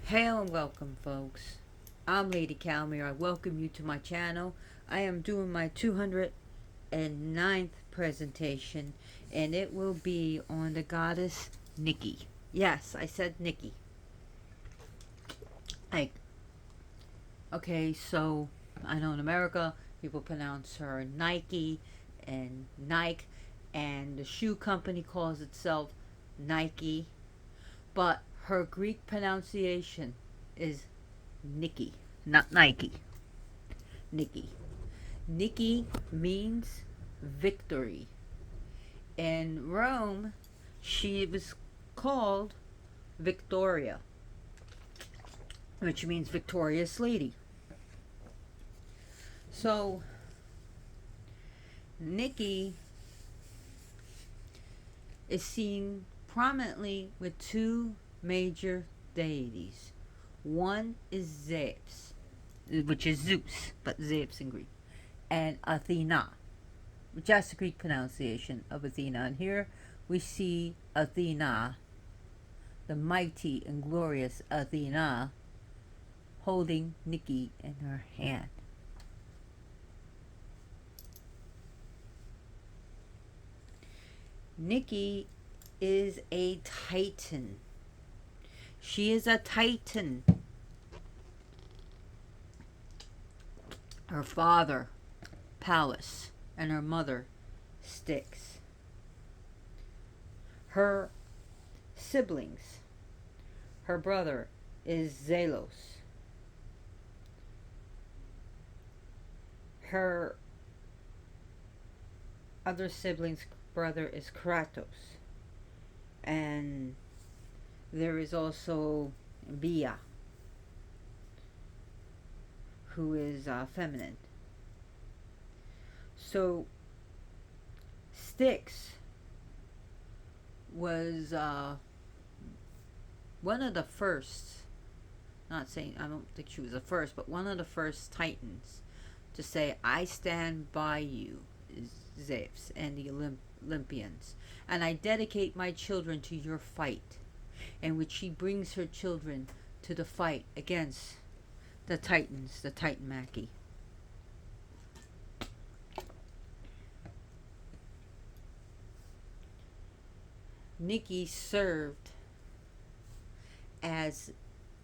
Hail and welcome, folks. I'm Lady Calmir. I welcome you to my channel. I am doing my 209th presentation, and it will be on the goddess Nikki. Yes, I said Nikki. Like, okay, so I know in America people pronounce her Nike and Nike, and the shoe company calls itself Nike, but her Greek pronunciation is Nikki, not Nike. Nikki. Nikki means victory. In Rome, she was called Victoria, which means victorious lady. So, Nikki is seen prominently with two major deities. One is Zeus, which is Zeus, but Zeus in Greek, and Athena, which is the Greek pronunciation of Athena. And here we see Athena, the mighty and glorious Athena, holding Nikki in her hand. Nikki is a titan. She is a titan. Her father, Pallas, and her mother, Styx. Her siblings, her brother is Zelos. Her other sibling's brother is Kratos. And there is also Bia, who is feminine. So Styx was one of the first, not saying, I don't think she was the first, but one of the first titans to say, I stand by you, Zeus and the Olympians, and I dedicate my children to your fight, in which she brings her children to the fight against the titans, the Titanmaki. Nikki served as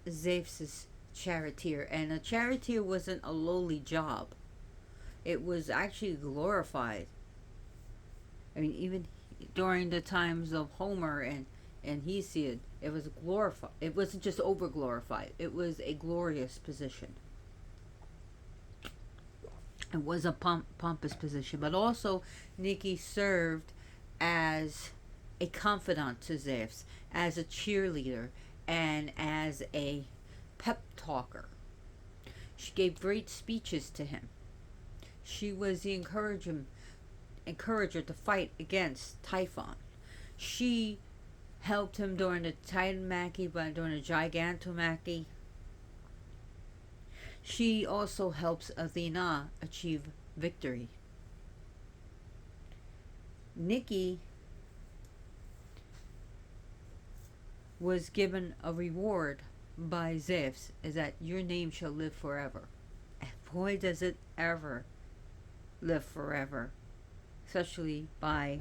Zeus's charioteer, and a charioteer wasn't a lowly job. It was actually glorified. I mean, even during the times of Homer and Hesiod, it was glorified. It wasn't just over glorified. It was a glorious position. It was a pompous position, but also Nikki served as a confidant to Zeus, as a cheerleader, and as a pep talker. She gave great speeches to him. She was the encourager to fight against Typhon. She helped him during the Titanmachy, but during the Gigantomachy. She also helps Athena achieve victory. Nikki was given a reward by Zeus, is that your name shall live forever. And boy, does it ever live forever, especially by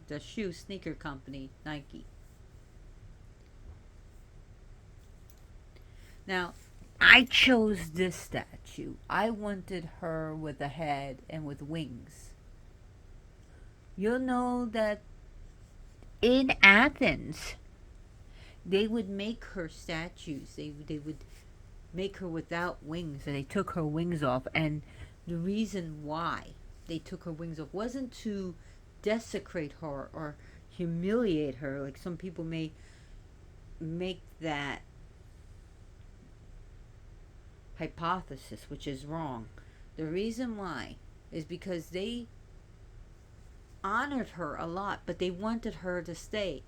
the shoe sneaker company Nike. Now, I chose this statue. I wanted her with a head and with wings. You'll know that in Athens, they would make her statues. They would make her without wings, and they took her wings off. And the reason why they took her wings off wasn't to desecrate her or humiliate her, like some people may make that hypothesis, which is wrong. The reason why is because they honored her a lot, but they wanted her to stay.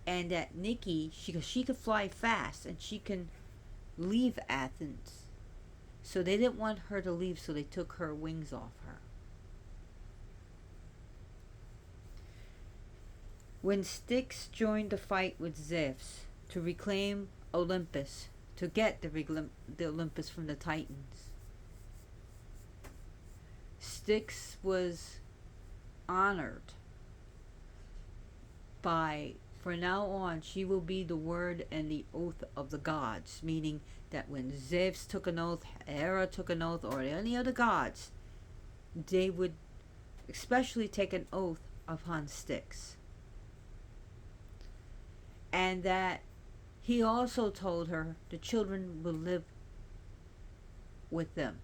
And that Nikki, she could fly fast and she can leave Athens. So they didn't want her to leave, so they took her wings off her. When Styx joined the fight with Zeus to reclaim Olympus, to get the Olympus from the Titans. Styx was honored by, for now on, she will be the word and the oath of the gods, meaning that when Zeus took an oath, Hera took an oath, or any other gods, they would especially take an oath upon Styx. And that he also told her the children will live with them.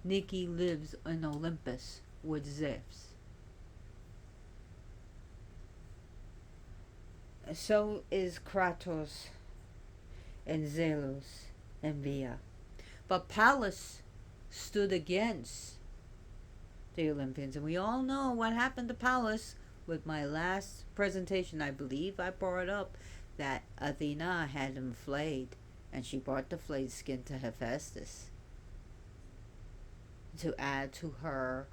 Nikki lives in Olympus with Zeus. So is Kratos and Zeus and Via. But Pallas stood against the Olympians, and we all know what happened to Pallas. With my last presentation, I believe I brought up that Athena had him flayed, and she brought the flayed skin to Hephaestus to add to her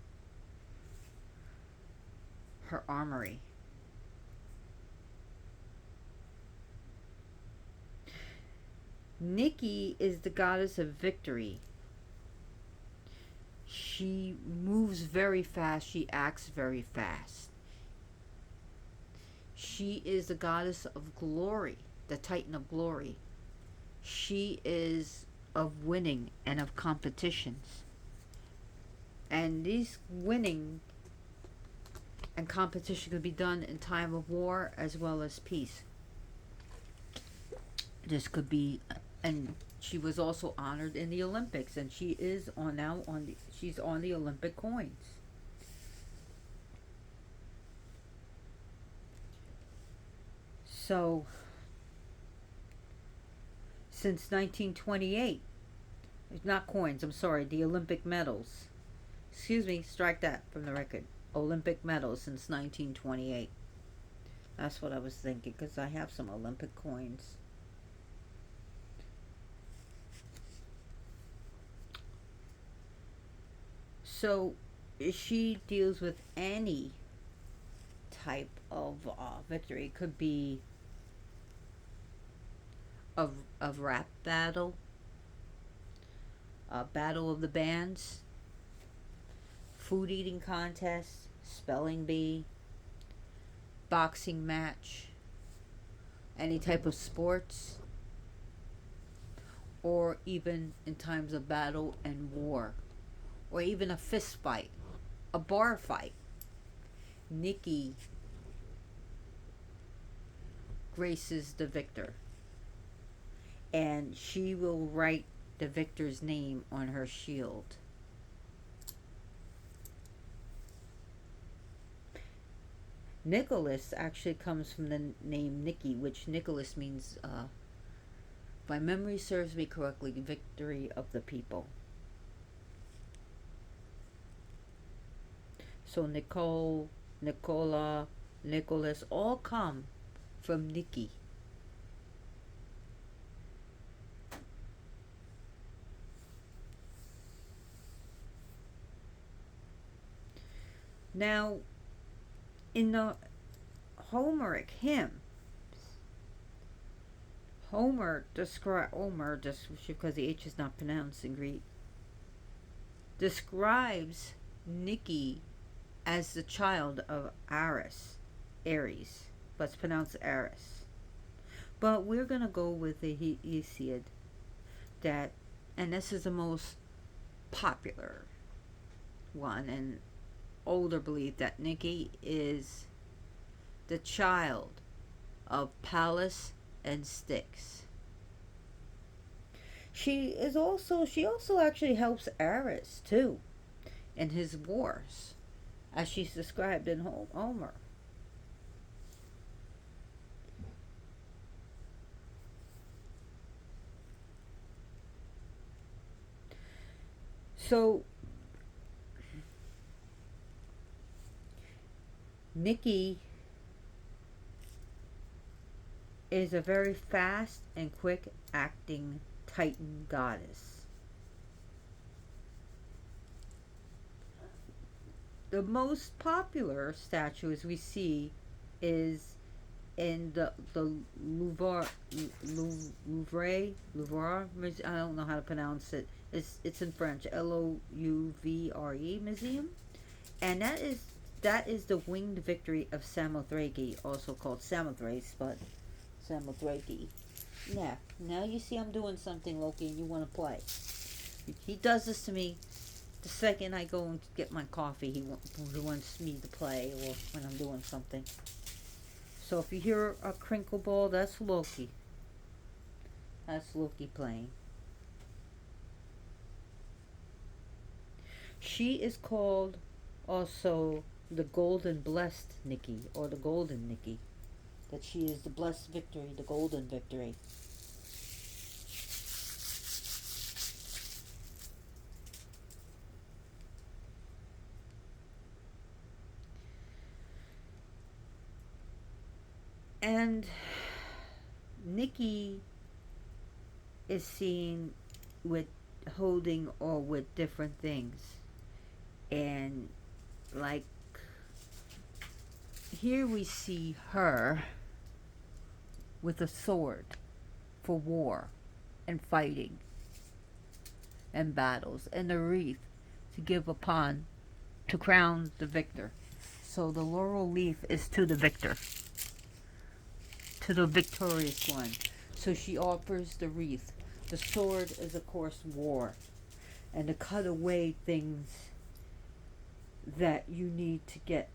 armory. Nikki is the goddess of victory. She moves very fast, she acts very fast. She is the goddess of glory, the Titan of glory. She is of winning and of competitions. And these winning and competition could be done in time of war as well as peace. This could be, and she was also honored in the Olympics, and she is she's on the Olympic coins. So, since 1928, not coins, I'm sorry, the Olympic medals. Excuse me, strike that from the record. Olympic medals since 1928. That's what I was thinking, because I have some Olympic coins. So, she deals with any type of victory. It could be of rap battle, a battle of the bands, food eating contest, spelling bee, boxing match, any type of sports, or even in times of battle and war, or even a fist fight, a bar fight. Nikki graces the victor, and she will write the victor's name on her shield. Nicholas actually comes from the name Nikki, which Nicholas means, if my memory serves me correctly, victory of the people. So Nicole, Nicola, Nicholas all come from Nikki. Now, in the Homeric hymns, Homer just because the H is not pronounced in Greek, describes Nikki as the child of Ares, but it's pronounced Ares. But we're gonna go with the Hesiod, and this is the most popular one and older belief, that Nikki is the child of Pallas and Styx. She also actually helps Ares too in his wars, as she's described in Homer. So Nikki is a very fast and quick acting Titan goddess. The most popular statue, as we see, is in the Louvre I don't know how to pronounce it. It's in French. Louvre Museum, and that is the winged victory of Samothraki, also called Samothrace, but Samothraki. Yeah, now you see I'm doing something, Loki, and you want to play. He does this to me the second I go and get my coffee. He wants me to play, or when I'm doing something. So if you hear a crinkle ball, that's Loki. That's Loki playing. She is called also the Golden Blessed Nikki, or the Golden Nikki. That she is the blessed victory, the golden victory. And Nikki is seen with holding or with different things. And like here we see her with a sword for war and fighting and battles, and a wreath to give upon to crown the victor. So the laurel leaf is to the victor, to the victorious one. So she offers the wreath. The sword is, of course, war, and to cut away things that you need to get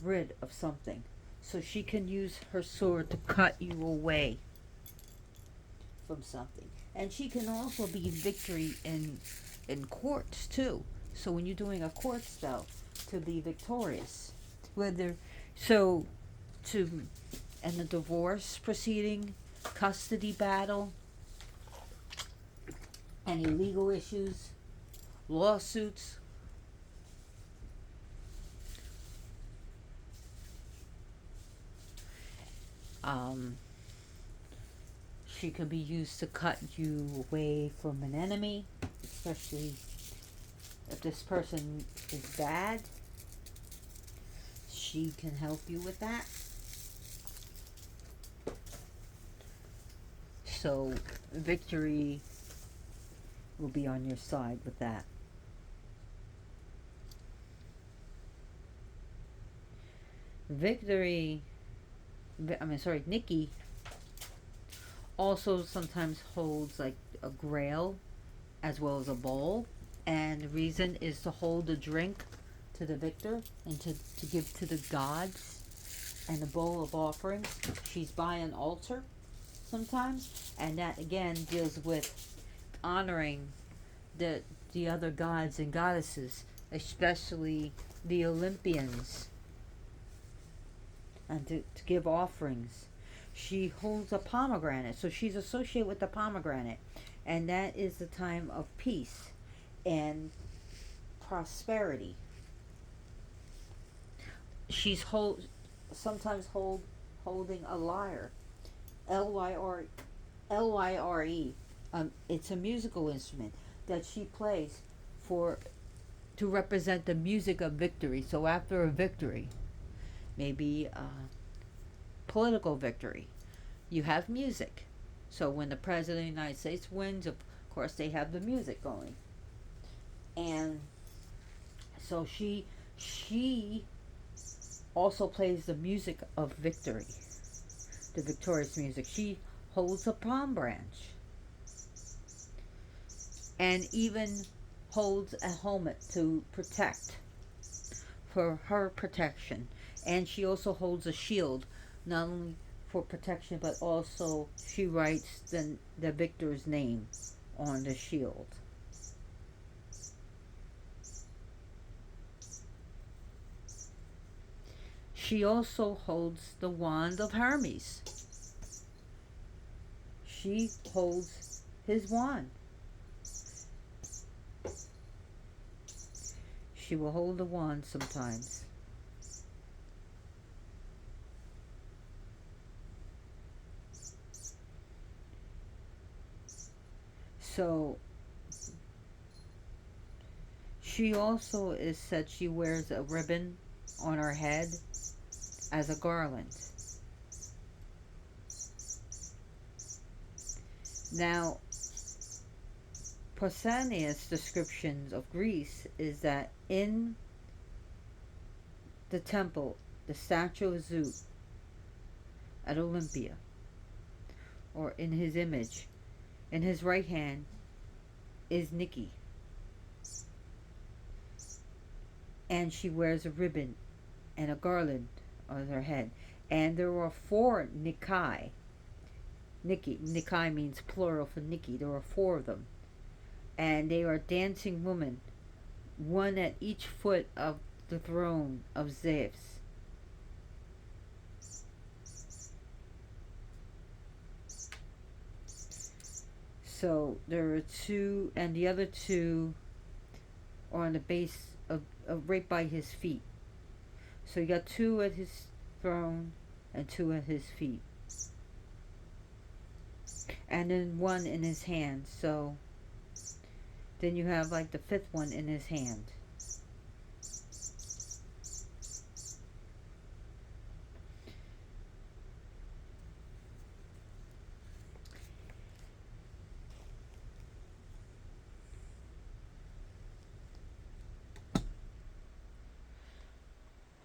rid of something. So she can use her sword to cut you away from something. And she can also be victory in courts too. So when you're doing a court spell, to be victorious. Whether so to and the divorce proceeding, custody battle, any legal issues, lawsuits. Um, she could be used to cut you away from an enemy, especially if this person is bad. She can help you with that. So victory will be on your side with that. Nikki also sometimes holds like a grail as well as a bowl. And the reason is to hold a drink to the victor and to give to the gods, and a bowl of offerings. She's by an altar sometimes, and that again deals with honoring the other gods and goddesses, especially the Olympians, and to give offerings. She holds a pomegranate, so she's associated with the pomegranate, and that is the time of peace and prosperity. She's sometimes holding a lyre, Lyre. It's a musical instrument that she plays for to represent the music of victory. So after a victory, maybe a political victory, you have music. So when the president of the United States wins, of course they have the music going, and so she also plays the music of victory, the victorious music. She holds a palm branch, and even holds a helmet to protect, for her protection. And she also holds a shield, not only for protection, but also she writes the victor's name on the shield. She also holds the wand of Hermes. She holds his wand. She will hold the wand sometimes. So she also is said she wears a ribbon on her head as a garland. Now, Pausanias' descriptions of Greece is that in the temple, the statue of Zeus at Olympia, or in his image, in his right hand is Nike, and she wears a ribbon and a garland on her head. And there are four Nikai. Nikai means plural for Niki. There are four of them. And they are dancing women, one at each foot of the throne of Zeus. So there are two, and the other two are on the base of right by his feet. So you got two at his throne and two at his feet. And then one in his hand. So then you have like the fifth one in his hand.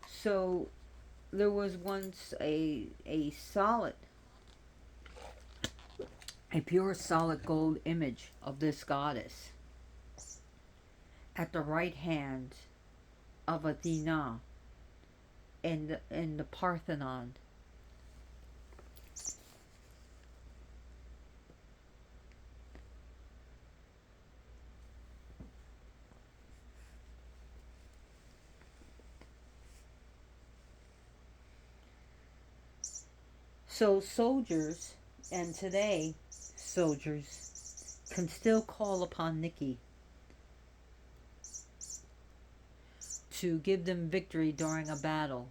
So there was once a pure solid gold image of this goddess at the right hand of Athena in the Parthenon. So soldiers, and today soldiers, can still call upon Nike to give them victory during a battle.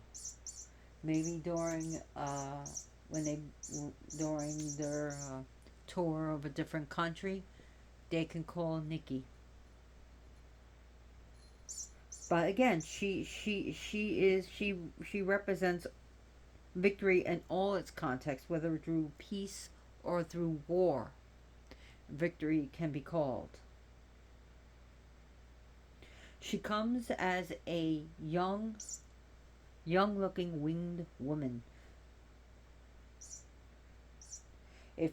Maybe during when they during their tour of a different country, they can call Nikki. But again, she represents victory in all its contexts, whether through peace or through war. Victory can be called. She comes as a young-looking winged woman. If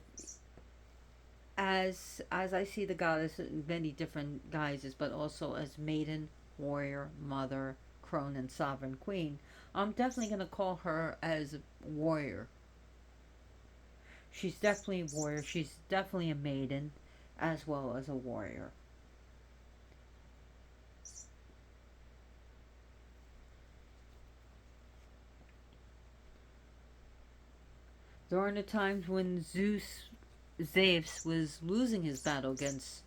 as I see the goddess in many different guises, but also as maiden, warrior, mother, crone, and sovereign queen, I'm definitely gonna call her as warrior. She's definitely a warrior. She's definitely a maiden, as well as a warrior. During the times when Zeus was losing his battle against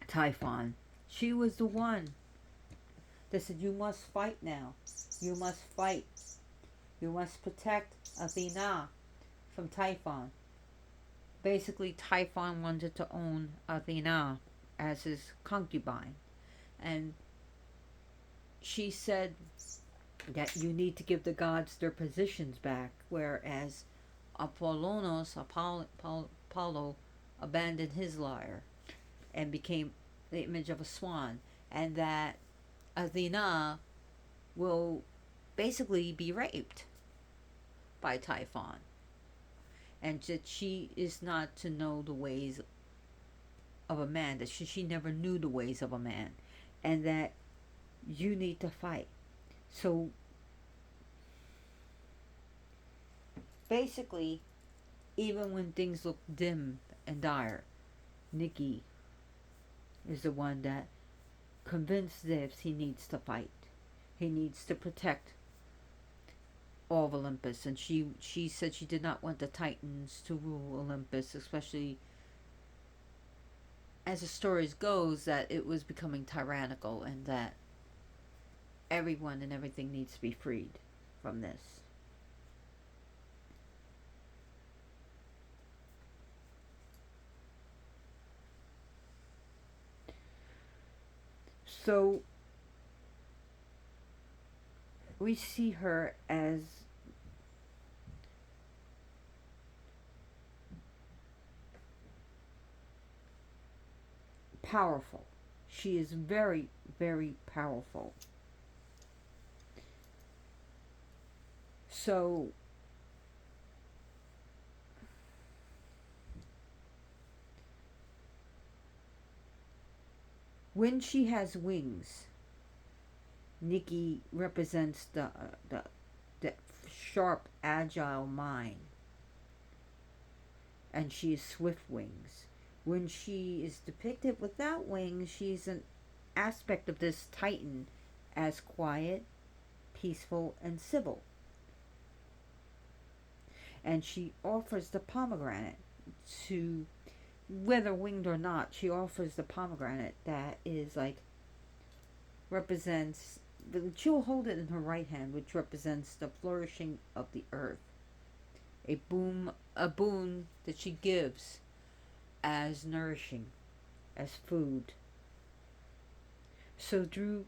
Typhon, she was the one that said, "You must fight now. You must fight. You must protect Athena from Typhon." Basically, Typhon wanted to own Athena as his concubine, and she said that you need to give the gods their positions back, whereas Apollo abandoned his lyre and became the image of a swan, and that Athena will basically be raped by Typhon, and that she is not to know the ways of a man, that she never knew the ways of a man, and that you need to fight. So basically, even when things look dim and dire, Nikki is the one that convinced Zeus he needs to fight. He needs to protect all of Olympus, and she said she did not want the Titans to rule Olympus, especially as the stories goes that it was becoming tyrannical and that everyone and everything needs to be freed from this. So we see her as powerful. She is very, very powerful. So when she has wings, Nikki represents the sharp, agile mind, and she is swift wings. When she is depicted without wings, she's an aspect of this Titan as quiet, peaceful, and civil. And she offers the pomegranate to, whether winged or not, she offers the pomegranate that is like, represents, she'll hold it in her right hand, which represents the flourishing of the earth. A boon that she gives as nourishing, as food. So through,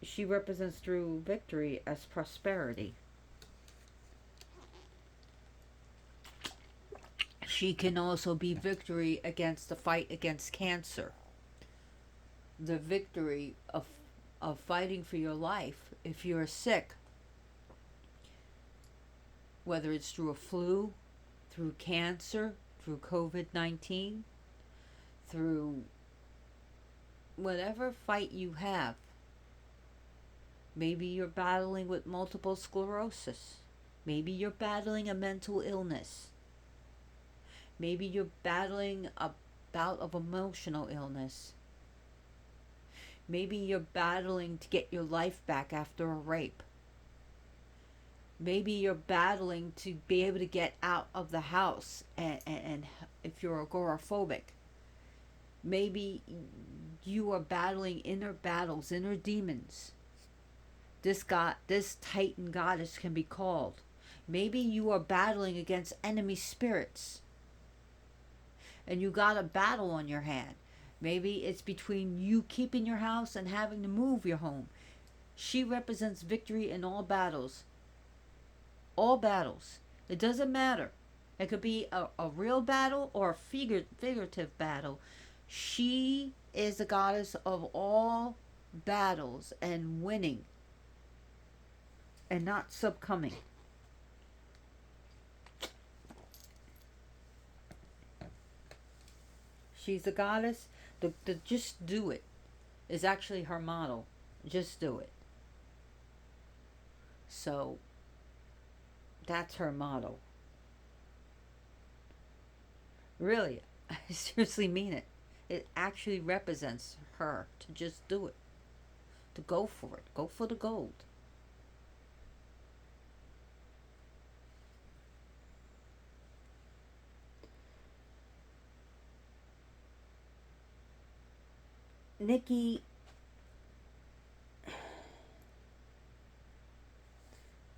she represents through victory as prosperity. She can also be victory against the fight against cancer. The victory of fighting for your life if you're sick, whether it's through a flu, through cancer, through COVID-19, through whatever fight you have. Maybe you're battling with multiple sclerosis. Maybe you're battling a mental illness. Maybe you're battling a bout of emotional illness. Maybe you're battling to get your life back after a rape. Maybe you're battling to be able to get out of the house, and if you're agoraphobic. Maybe you are battling inner battles, inner demons. This Titan goddess can be called. Maybe you are battling against enemy spirits, and you got a battle on your hand. Maybe it's between you keeping your house and having to move your home. She represents victory in all battles. All battles. It doesn't matter. It could be a real battle or a figurative battle. She is the goddess of all battles and winning and not succumbing. She's the goddess. The just do it is actually her motto. Just do it. So that's her motto. Really, I seriously mean it. It actually represents her to just do it. To go for it. Go for the gold. Nikki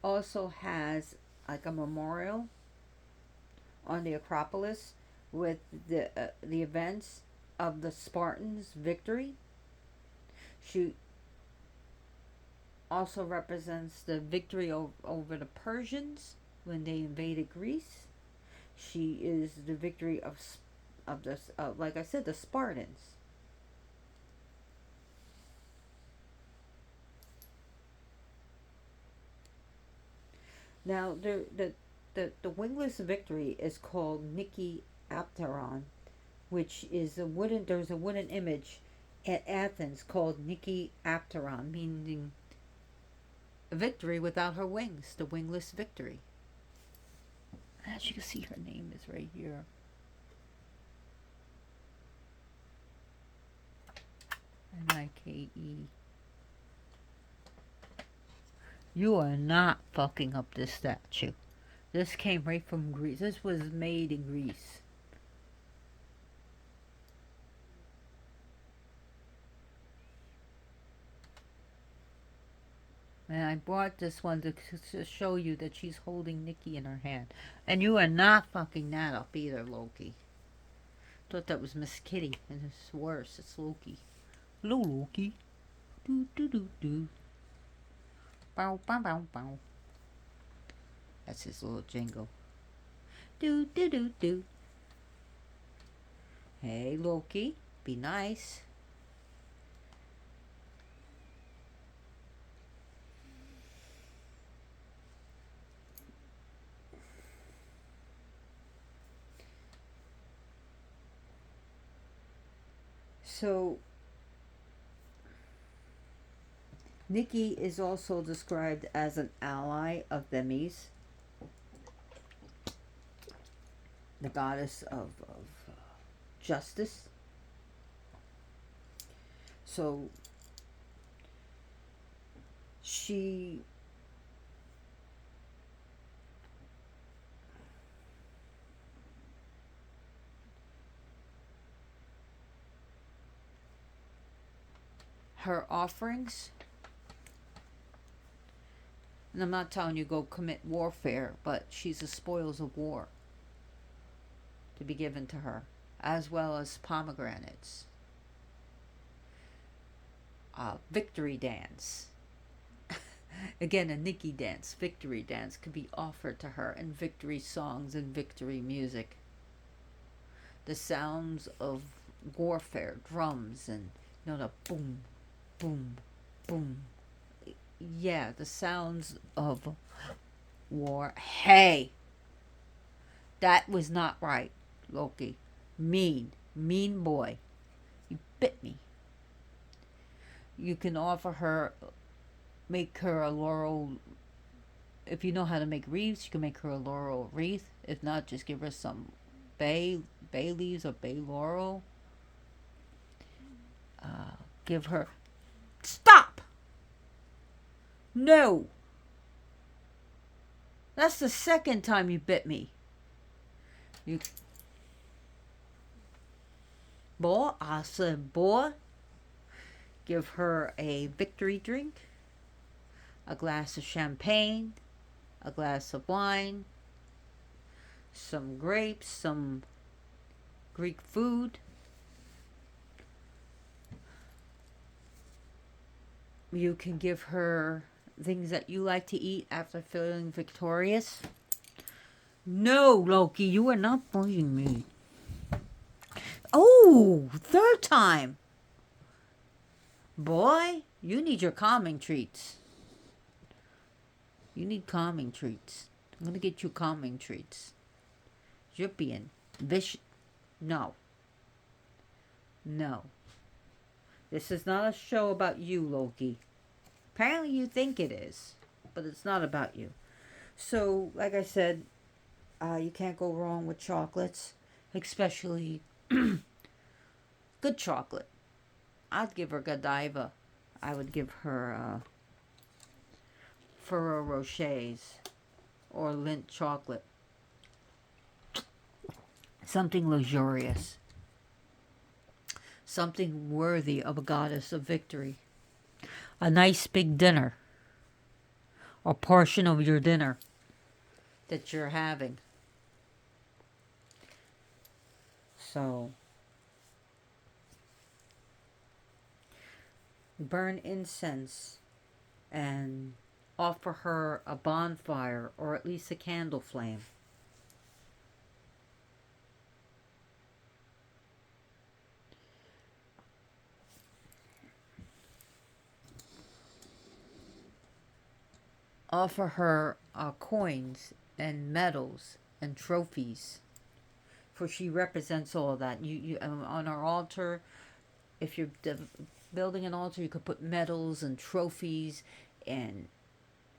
also has like a memorial on the Acropolis with the events of the Spartans' victory. She also represents the victory over the Persians when they invaded Greece. She is the victory of the like I said, the Spartans. Now, the wingless victory is called Nike Apteron, which is a wooden. There's a wooden image at Athens called Nike Apteron, meaning victory without her wings, the wingless victory. As you can see, her name is right here. Nike. You are not fucking up this statue. This came right from Greece. This was made in Greece. And I brought this one to show you that she's holding Nikki in her hand. And you are not fucking that up either, Loki. Thought that was Miss Kitty, and it's worse. It's Loki. Hello, Loki. Do do do do. Bow bow bow bow. That's his little jingle. Do do do do. Hey, Loki, be nice. So Nikki is also described as an ally of Themis, the goddess of justice. So she her offerings, and I'm not telling you go commit warfare, but she's the spoils of war to be given to her, as well as pomegranates. Victory dance. Again, a Nikki dance, victory dance, could be offered to her, and victory songs and victory music. The sounds of warfare, drums, and the boom, boom, boom. Yeah, the sounds of war. Hey, that was not right, Loki. Mean boy. You bit me. You can offer her, make her a laurel. If you know how to make wreaths, you can make her a laurel wreath. If not, just give her some bay leaves or bay laurel. Give her. Stop! No! That's the second time you bit me. You. Boy, I said, boy. Give her a victory drink, a glass of champagne, a glass of wine, some grapes, some Greek food. You can give her things that you like to eat after feeling victorious. No, Loki, you are not bullying me. Oh, third time. Boy, you need your calming treats. You need calming treats. I'm going to get you calming treats. You're being vicious. No. No. This is not a show about you, Loki. Apparently you think it is, but it's not about you. So, like I said, you can't go wrong with chocolates, especially good chocolate. I'd give her Godiva. I would give her Ferrero Rochers or Lindt chocolate. Something luxurious. Something worthy of a goddess of victory. A nice big dinner. A portion of your dinner that you're having. So, burn incense and offer her a bonfire or at least a candle flame. Offer her coins and medals and trophies, for she represents all of that. You on our altar, if you're building an altar, you could put medals and trophies and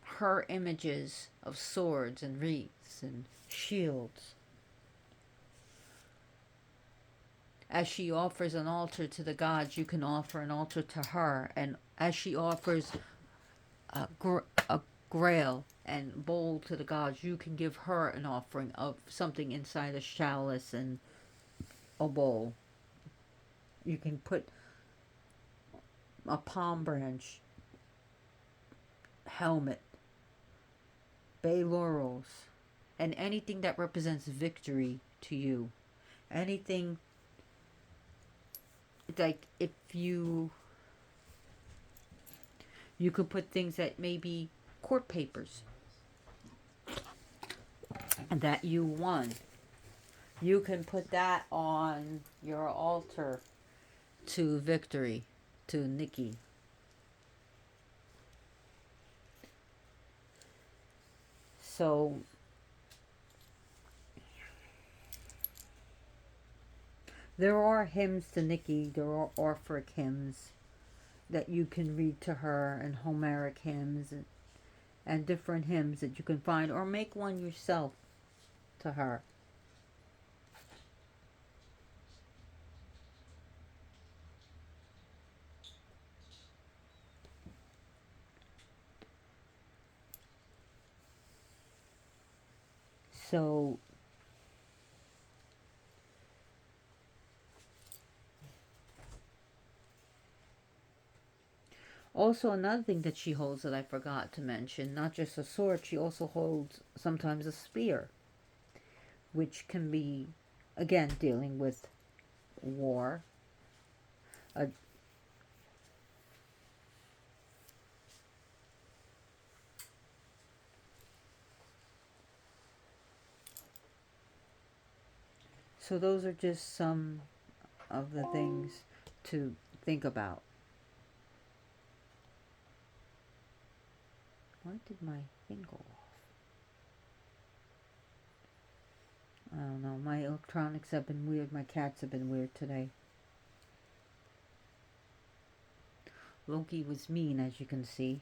her images of swords and wreaths and shields. As she offers an altar to the gods, you can offer an altar to her, and as she offers a grail and bowl to the gods, you can give her an offering of something inside a chalice and a bowl. You can put a palm branch, helmet, bay laurels, and anything that represents victory to you. Anything like if you could put things that maybe court papers that you won. You can put that on your altar to victory, to Nikki. So There are hymns to Nikki. There are Orphic hymns that you can read to her, and Homeric hymns, and different hymns that you can find, or make one yourself to her. So, also another thing that she holds that I forgot to mention, not just a sword, she also holds sometimes a spear, which can be, again, dealing with war. Uh, so those are just some of the things to think about. Why did my thing go off? I don't know. My electronics have been weird. My cats have been weird today. Loki was mean, as you can see.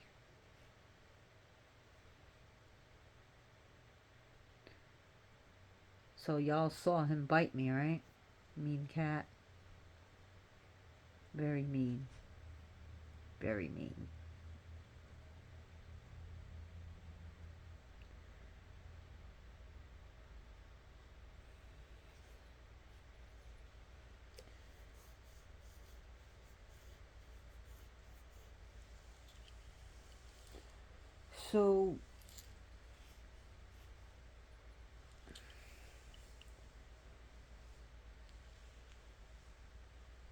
So y'all saw him bite me, right? Mean cat. Very mean. Very mean. So,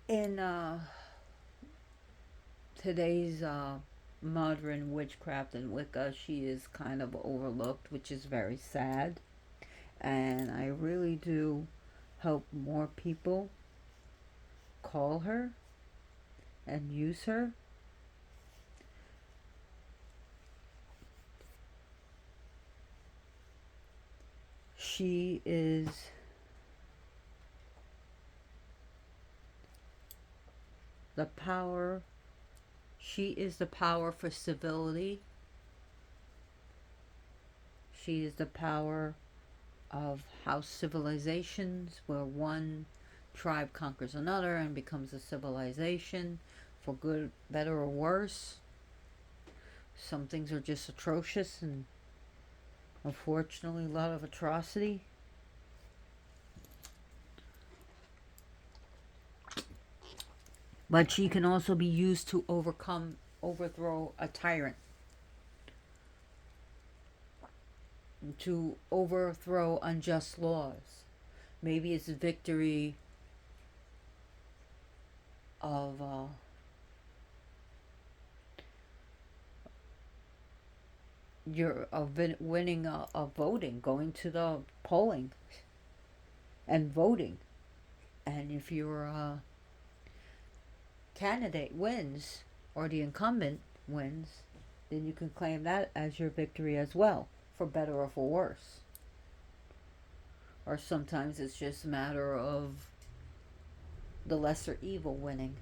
in today's modern witchcraft and Wicca, she is kind of overlooked, which is very sad. And I really do hope more people call her and use her. She is the power. She is the power for civility. She is the power of how civilizations, where one tribe conquers another and becomes a civilization, for good, better, or worse. Some things are just atrocious and unfortunately a lot of atrocity. But she can also be used to overthrow a tyrant, to overthrow unjust laws. Maybe it's a victory of you're winning a voting, going to the polling and voting, and if your candidate wins or the incumbent wins, then you can claim that as your victory as well, for better or for worse. Or sometimes it's just a matter of the lesser evil winning,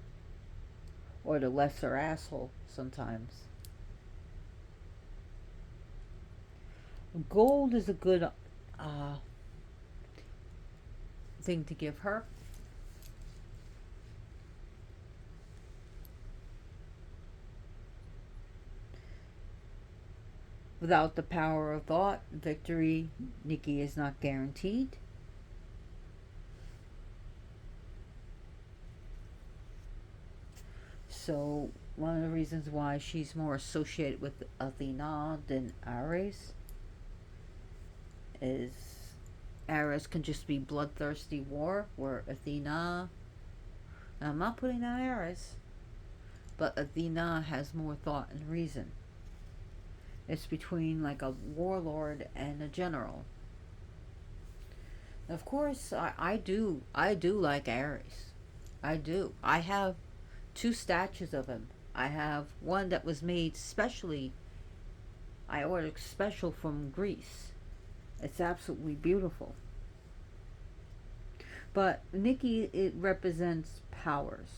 or the lesser asshole sometimes. Gold is a good thing to give her. Without the power of thought, victory, Nikki, is not guaranteed. So, one of the reasons why she's more associated with Athena than Ares is Ares can just be bloodthirsty war, where Athena, and I'm not putting down Ares, but Athena has more thought and reason. It's between like a warlord and a general. Of course, I do like Ares. I do. I have two statues of him. I have one that was made specially. I ordered special from Greece. It's absolutely beautiful. But Nikki, it represents powers.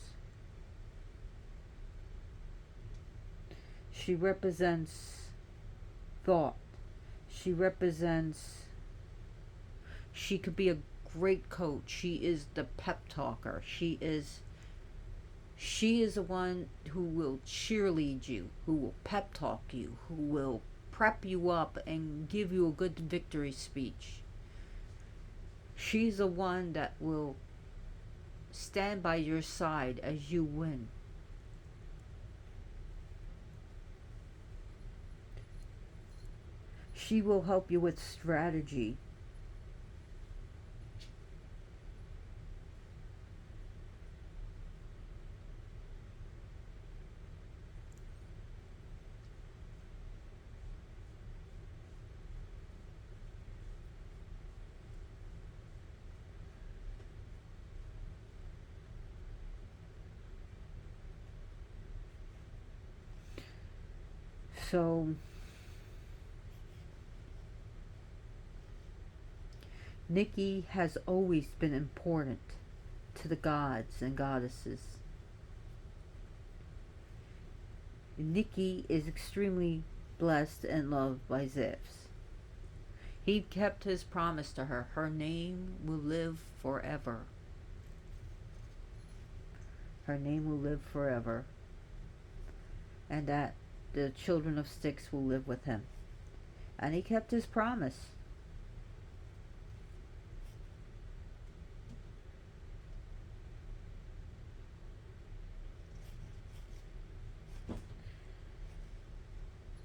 She represents thought. She represents, she could be a great coach. She is the pep talker. She is the one who will cheerlead you, who will pep talk you, who will prep you up and give you a good victory speech. She's the one that will stand by your side as you win. She will help you with strategy. So, Nikki has always been important to the gods and goddesses. Nikki is extremely blessed and loved by Zeus. He kept his promise to her. Her name will live forever. Her name will live forever. And that the children of Styx will live with him. And he kept his promise.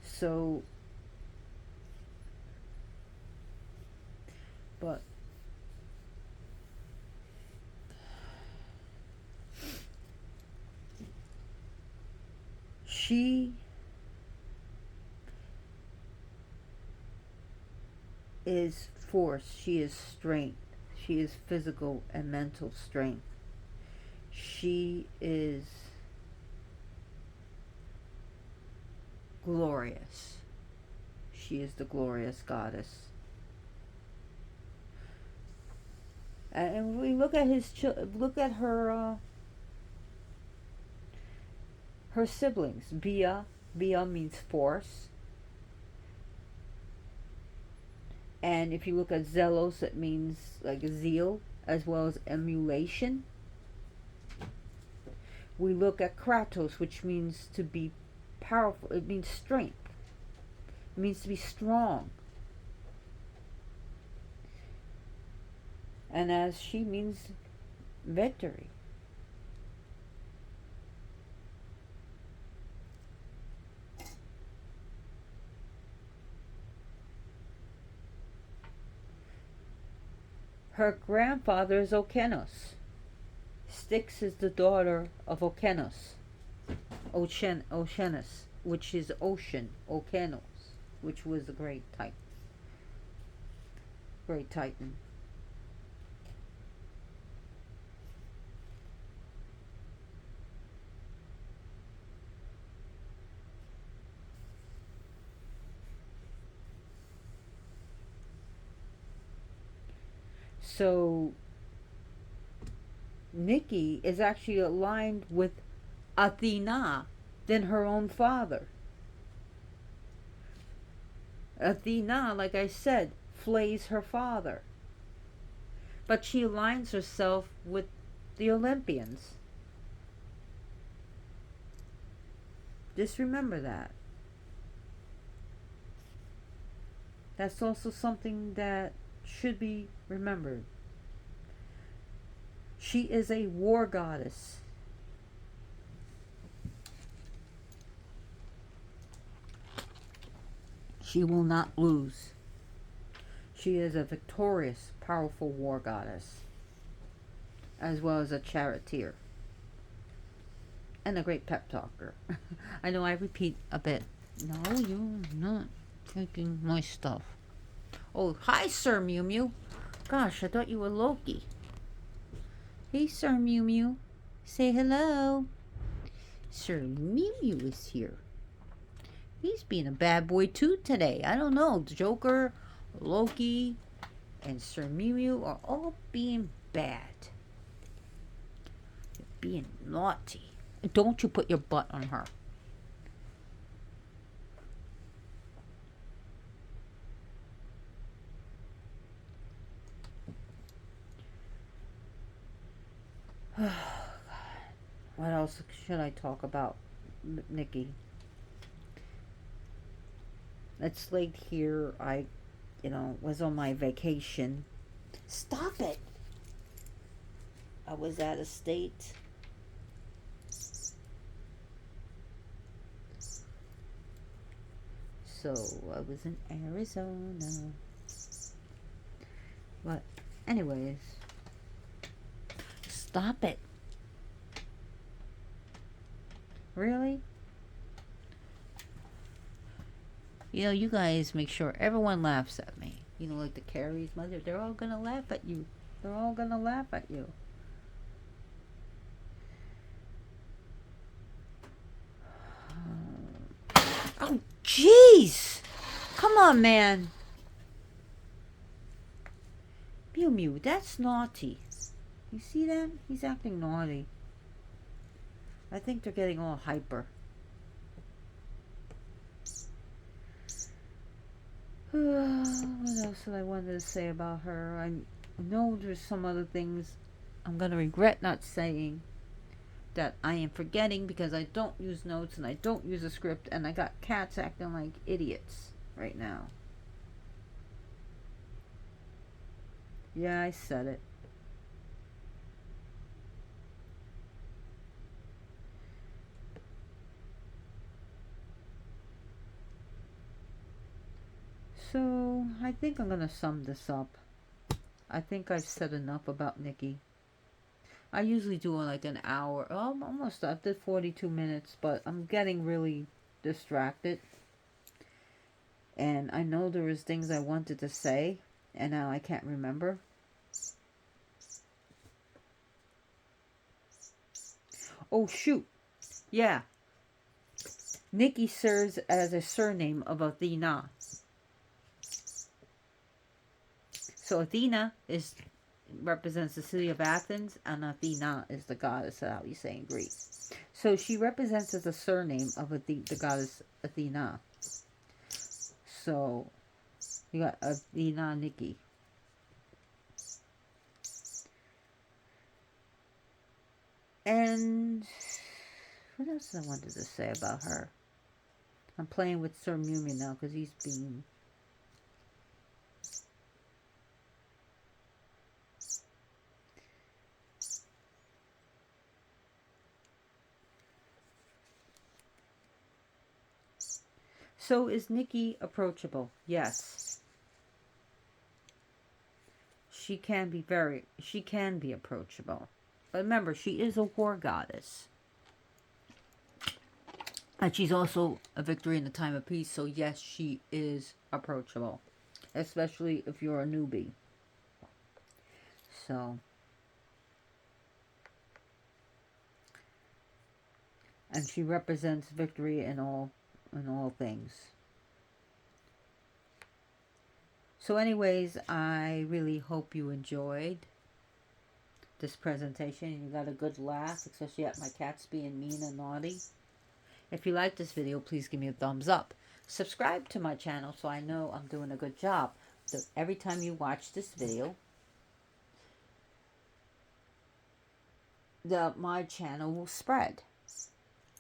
So, but she is force, she is strength, she is physical and mental strength. She is glorious. She is the glorious goddess. And we look at look at her her siblings. Bia means force. And if you look at Zelos, it means like zeal as well as emulation. We look at Kratos, which means to be powerful. It means strength. It means to be strong. And as she means victory. Her grandfather is Okeanos. Styx is the daughter of Okeanos. Oceanus, which is ocean. Okeanos, which was the great Titan. Great Titan. So Nikki is actually aligned with Athena than her own father. Athena, like I said, flays her father. But she aligns herself with the Olympians. Just remember that. That's also something that should be remembered. She is a war goddess. She will not lose. She is a victorious, powerful war goddess, as well as a charioteer and a great pep talker. I know I repeat a bit. No, you're not taking my stuff. Oh, hi, Sir Mew Mew. Gosh, I thought you were Loki. Hey, Sir Mew Mew. Say hello. Sir Mew Mew is here. He's being a bad boy too today. I don't know. Joker, Loki, and Sir Mew Mew are all being bad. You're being naughty. Don't you put your butt on her. What else should I talk about, Nikki? It's late here. I, was on my vacation. Stop it! I was out of state. So I was in Arizona. But anyways, stop it. Really? You guys make sure everyone laughs at me. Like the Carrie's mother, they're all gonna laugh at you. They're all gonna laugh at you. Oh, jeez! Come on, man. Mew Mew, that's naughty. You see that? He's acting naughty. I think they're getting all hyper. What else did I wanted to say about her? I know there's some other things I'm going to regret not saying that I am forgetting because I don't use notes and I don't use a script, and I got cats acting like idiots right now. Yeah, I said it. So, I think I'm going to sum this up. I think I've said enough about Nikki. I usually do like an hour. Oh, almost. I did 42 minutes, but I'm getting really distracted. And I know there was things I wanted to say, and now I can't remember. Oh, shoot. Yeah. Nikki serves as a surname of Athena. So Athena represents the city of Athens, and Athena is the goddess, how you say in Greece. So she represents as a surname of the goddess Athena. So you got Athena Nikki. And what else I wanted to say about her? I'm playing with Sir Mew Mew now because he's being... So is Nikki approachable? Yes. She can be approachable. But remember, she is a war goddess. And she's also a victory in the time of peace. So yes, she is approachable. Especially if you're a newbie. So. And she represents victory in all things. So anyways, I really hope you enjoyed this presentation. You got a good laugh, especially at my cats being mean and naughty. If you like this video, please give me a thumbs up. Subscribe to my channel so I know I'm doing a good job. So every time you watch this video, my channel will spread.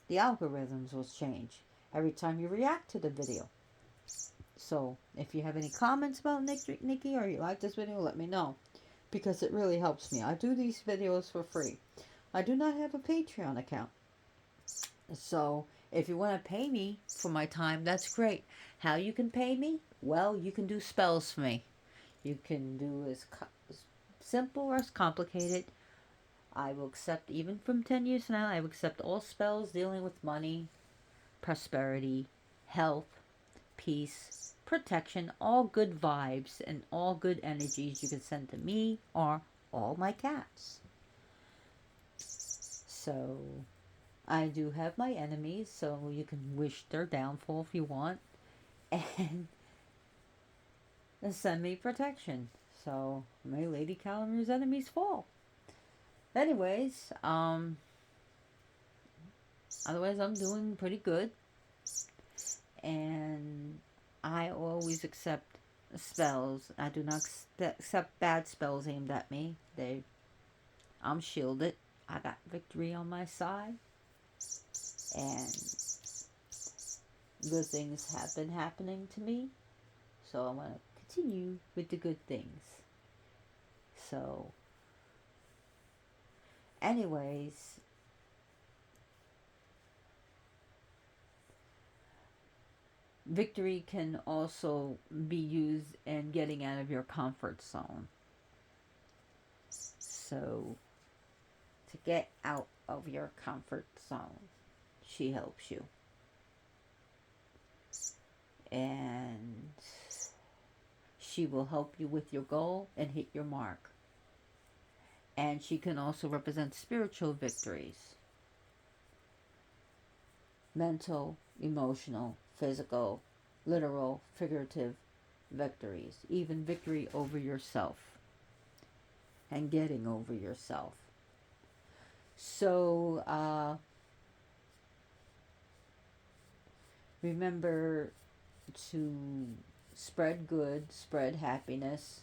The algorithms will change every time you react to the video. So if you have any comments about Nikki or you like this video, let me know, because it really helps me. I do these videos for free. I do not have a Patreon account. So if you want to pay me for my time, that's great. How you can pay me? Well, you can do spells for me. You can do as simple or as complicated. I will accept, even from 10 years from now, I will accept all spells dealing with money, prosperity, health, peace, protection, all good vibes and all good energies you can send to me or all my cats. So, I do have my enemies, so you can wish their downfall if you want. And send me protection. So may Lady Calamir's enemies fall. Anyways, otherwise I'm doing pretty good. And I always accept spells. I do not accept bad spells aimed at me. I'm shielded. I got victory on my side. And good things have been happening to me. So I want to continue with the good things. So, anyways, victory can also be used in getting out of your comfort zone. So, to get out of your comfort zone, she helps you. And she will help you with your goal and hit your mark. And she can also represent spiritual victories: mental, emotional, physical, literal, figurative victories, even victory over yourself and getting over yourself. So, remember to spread good, spread happiness,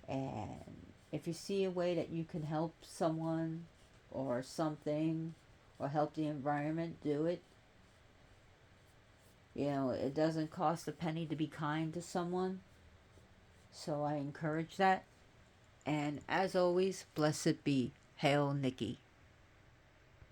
and if you see a way that you can help someone or something or help the environment, do it. You know, it doesn't cost a penny to be kind to someone. So I encourage that. And as always, blessed be. Hail, Nikki.